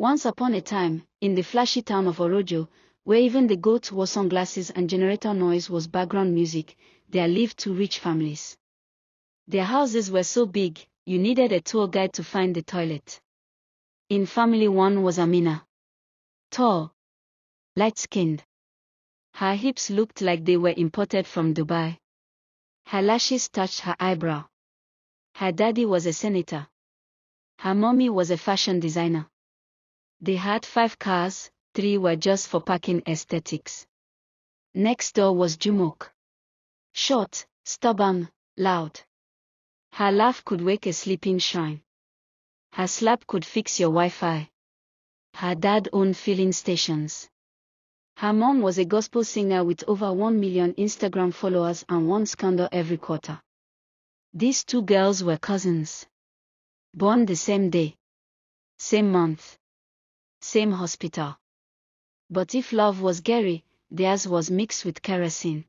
Once upon a time, in the flashy town of Orojo, where even the goat wore sunglasses and generator noise was background music, there lived two rich families. Their houses were so big, you needed a tour guide to find the toilet. In family one was Amina. Tall, light-skinned. Her hips looked like they were imported from Dubai. Her lashes touched her eyebrow. Her daddy was a senator. Her mommy was a fashion designer. They had 5 cars, 3 were just for parking aesthetics. Next door was Jumok. Short, stubborn, loud. Her laugh could wake a sleeping shrine. Her slap could fix your Wi-Fi. Her dad owned filling stations. Her mom was a gospel singer with over 1 million Instagram followers and 1 scandal every quarter. These 2 girls were cousins. Born the same day. Same month. Same hospital. But if love was Gary, theirs was mixed with kerosene.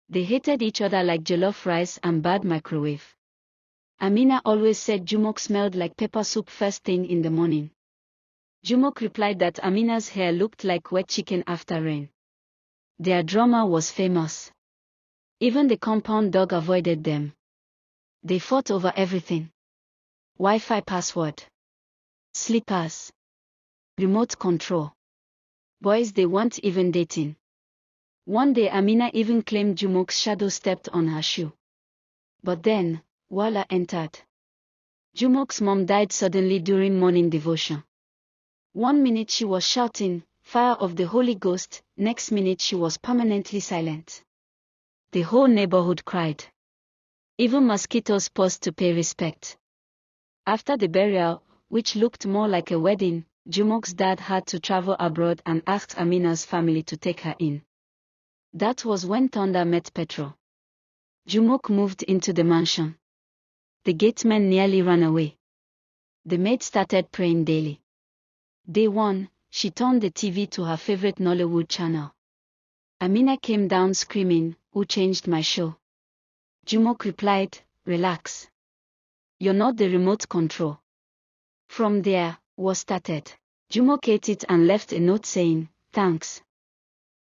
They hated each other like jollof rice and bad microwave. Amina always said Jumok smelled like pepper soup first thing in the morning. Jumok replied that Amina's hair looked like wet chicken after rain. Their drama was famous. Even the compound dog avoided them. They fought over everything. Wi-Fi password. Slippers. Remote control. Boys they weren't even dating. One day Amina even claimed Jumok's shadow stepped on her shoe. But then, Wala entered. Jumok's mom died suddenly during morning devotion. 1 minute she was shouting, "Fire of the Holy Ghost," next minute she was permanently silent. The whole neighborhood cried. Even mosquitoes paused to pay respect. After the burial, which looked more like a wedding, Jumok's dad had to travel abroad and asked Amina's family to take her in. That was when thunder met petrol. Jumok moved into the mansion. The gateman nearly ran away. The maid started praying daily. Day 1, she turned the TV to her favorite Nollywood channel. Amina came down screaming, "Who changed my show?" Jumok replied, "Relax. You're not the remote control." From there, war started. Jumok ate it and left a note saying, "Thanks.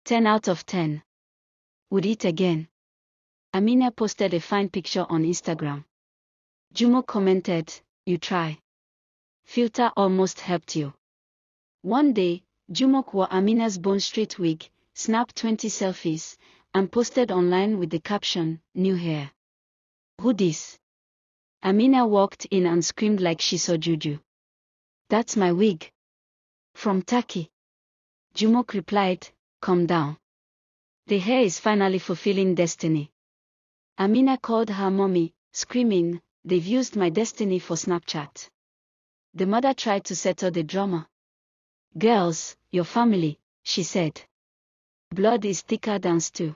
10 out of 10. Would eat again." Amina posted a fine picture on Instagram. Jumok commented, "You try. Filter almost helped you." One day, Jumok wore Amina's bone straight wig, snapped 20 selfies, and posted online with the caption, "New hair. Who dis?" Amina walked in and screamed like she saw juju. "That's my wig. From Turkey." Jumok replied, "Calm down. The hair is finally fulfilling destiny." Amina called her mommy, screaming, "They've used my destiny for Snapchat." The mother tried to settle the drama. "Girls, your family," she said. "Blood is thicker than stew."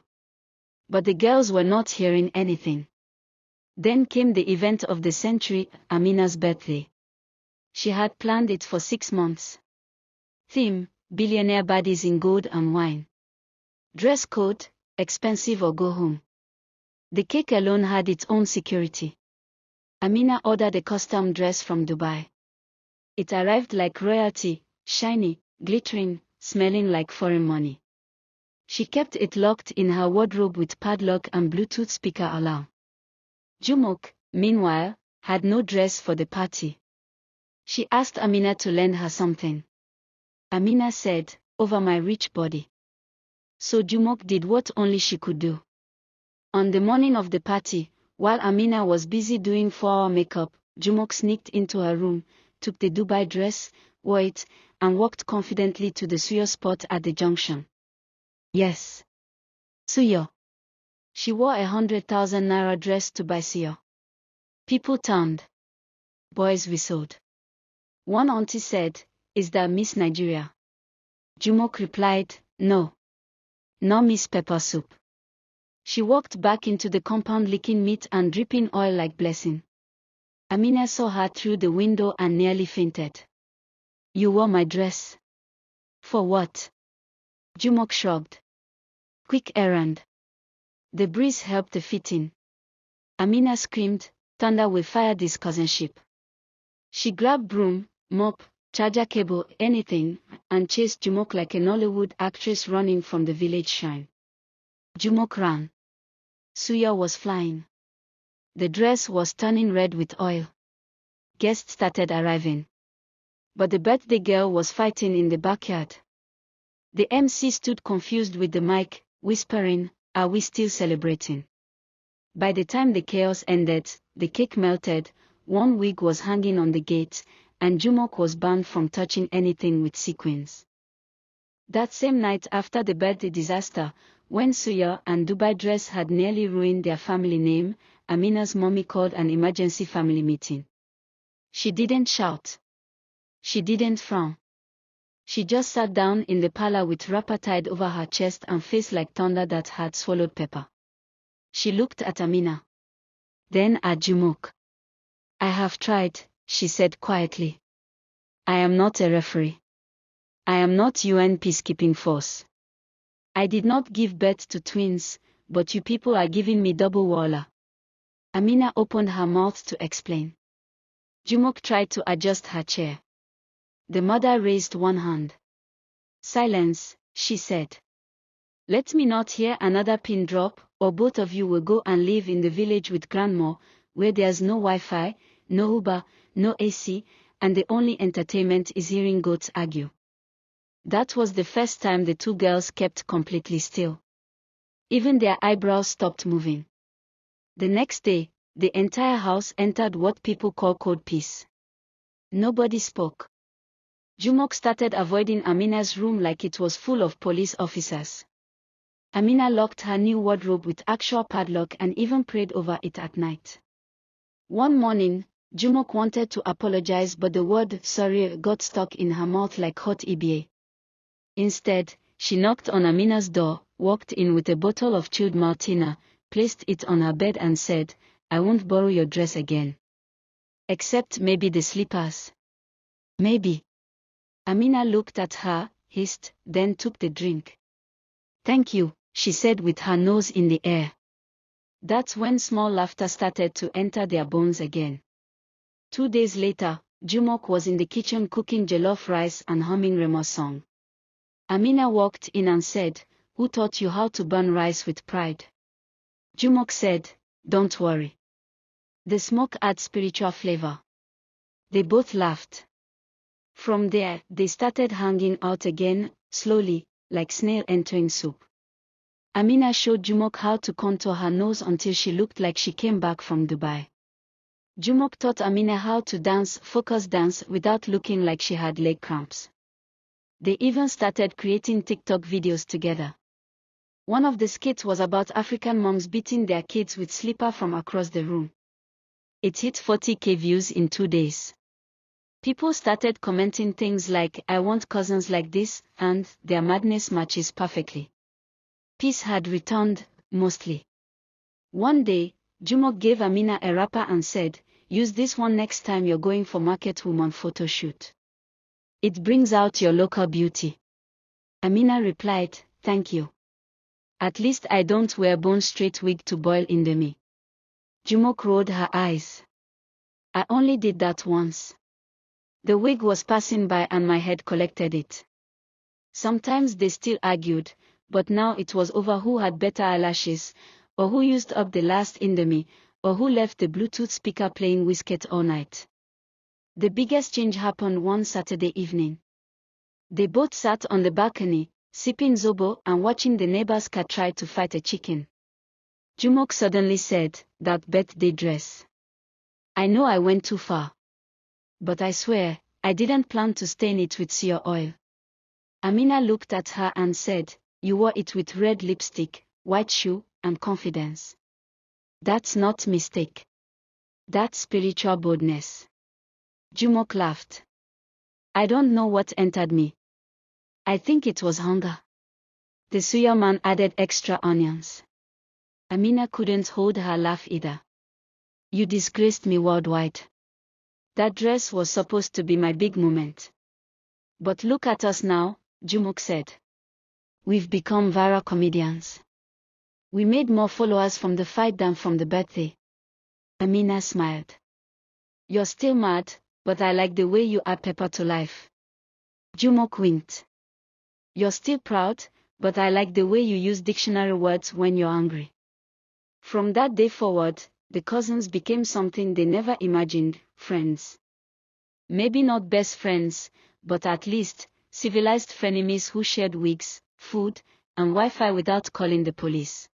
But the girls were not hearing anything. Then came the event of the century, Amina's birthday. She had planned it for 6 months. Theme, billionaire baddies in gold and wine. Dress code, expensive or go home. The cake alone had its own security. Amina ordered a custom dress from Dubai. It arrived like royalty, shiny, glittering, smelling like foreign money. She kept it locked in her wardrobe with padlock and Bluetooth speaker alarm. Jumok, meanwhile, had no dress for the party. She asked Amina to lend her something. Amina said, "Over my rich body." So Jumok did what only she could do. On the morning of the party, while Amina was busy doing 4-hour makeup, Jumok sneaked into her room, took the Dubai dress, wore it, and walked confidently to the Suya spot at the junction. Yes. Suya. She wore 100,000 naira dress to buy Suya. People turned. Boys whistled. One auntie said, "Is that Miss Nigeria?" Jumok replied, "No. No Miss Pepper Soup." She walked back into the compound licking meat and dripping oil like blessing. Amina saw her through the window and nearly fainted. "You wore my dress." "For what?" Jumok shrugged. "Quick errand." The breeze helped the fitting. Amina screamed, "Thunder will fire this cousinship." She grabbed broom, mop, charger cable, anything, and chased Jumok like a Nollywood actress running from the village shrine. Jumok ran. Suya was flying. The dress was turning red with oil. Guests started arriving. But the birthday girl was fighting in the backyard. The MC stood confused with the mic, whispering, "Are we still celebrating?" By the time the chaos ended, the cake melted, one wig was hanging on the gate, and Jumok was banned from touching anything with sequins. That same night after the birthday disaster, when Suya and Dubai dress had nearly ruined their family name, Amina's mommy called an emergency family meeting. She didn't shout. She didn't frown. She just sat down in the parlor with wrapper tied over her chest and face like thunder that had swallowed pepper. She looked at Amina. Then at Jumok. "I have tried," she said quietly. "I am not a referee. I am not UN peacekeeping force. I did not give birth to twins, but you people are giving me double walla." Amina opened her mouth to explain. Jumok tried to adjust her chair. The mother raised one hand. "Silence," she said. "Let me not hear another pin drop, or both of you will go and live in the village with grandma, where there's no Wi-Fi, no Uber, no AC, and the only entertainment is hearing goats argue." That was the first time the two girls kept completely still. Even their eyebrows stopped moving. The next day, the entire house entered what people call cold peace. Nobody spoke. Jumok started avoiding Amina's room like it was full of police officers. Amina locked her new wardrobe with actual padlock and even prayed over it at night. One morning, Jumok wanted to apologize, but the word "sorry" got stuck in her mouth like hot EBA. Instead, she knocked on Amina's door, walked in with a bottle of chilled Martina, placed it on her bed and said, "I won't borrow your dress again. Except maybe the slippers." "Maybe." Amina looked at her, hissed, then took the drink. "Thank you," she said with her nose in the air. That's when small laughter started to enter their bones again. 2 days later, Jumok was in the kitchen cooking jollof rice and humming Rema's song. Amina walked in and said, "Who taught you how to burn rice with pride?" Jumok said, "Don't worry. The smoke adds spiritual flavor." They both laughed. From there, they started hanging out again, slowly, like snail entering soup. Amina showed Jumok how to contour her nose until she looked like she came back from Dubai. Jumok taught Amina how to dance, focus dance, without looking like she had leg cramps. They even started creating TikTok videos together. One of the skits was about African moms beating their kids with slipper from across the room. It hit 40K views in 2 days. People started commenting things like, "I want cousins like this," and "Their madness matches perfectly." Peace had returned, mostly. One day, Jumok gave Amina a wrapper and said, "Use this one next time you're going for market woman photo shoot. It brings out your local beauty." Amina replied, "Thank you. At least I don't wear bone-straight wig to boil indomie." Jumok rolled her eyes. "I only did that once. The wig was passing by and my head collected it." Sometimes they still argued, but now it was over who had better eyelashes, or who used up the last indomie, or who left the Bluetooth speaker playing Whisket all night. The biggest change happened one Saturday evening. They both sat on the balcony, sipping zobo and watching the neighbor's cat try to fight a chicken. Jumok suddenly said, "That birthday dress. I know I went too far. But I swear, I didn't plan to stain it with Suya oil." Amina looked at her and said, "You wore it with red lipstick, white shoe, and confidence. That's not mistake. That's spiritual boldness." Jumok laughed. "I don't know what entered me. I think it was hunger." The Suya man added extra onions. Amina couldn't hold her laugh either. "You disgraced me worldwide. That dress was supposed to be my big moment. But look at us now," Jumok said. "We've become viral comedians. We made more followers from the fight than from the birthday." Amina smiled. "You're still mad, but I like the way you add pepper to life. Jumo winked. You're still proud, but I like the way you use dictionary words when you're angry. From that day forward, the cousins became something they never imagined, friends. Maybe not best friends, but at least civilized frenemies who shared wigs, food, and Wi-Fi without calling the police.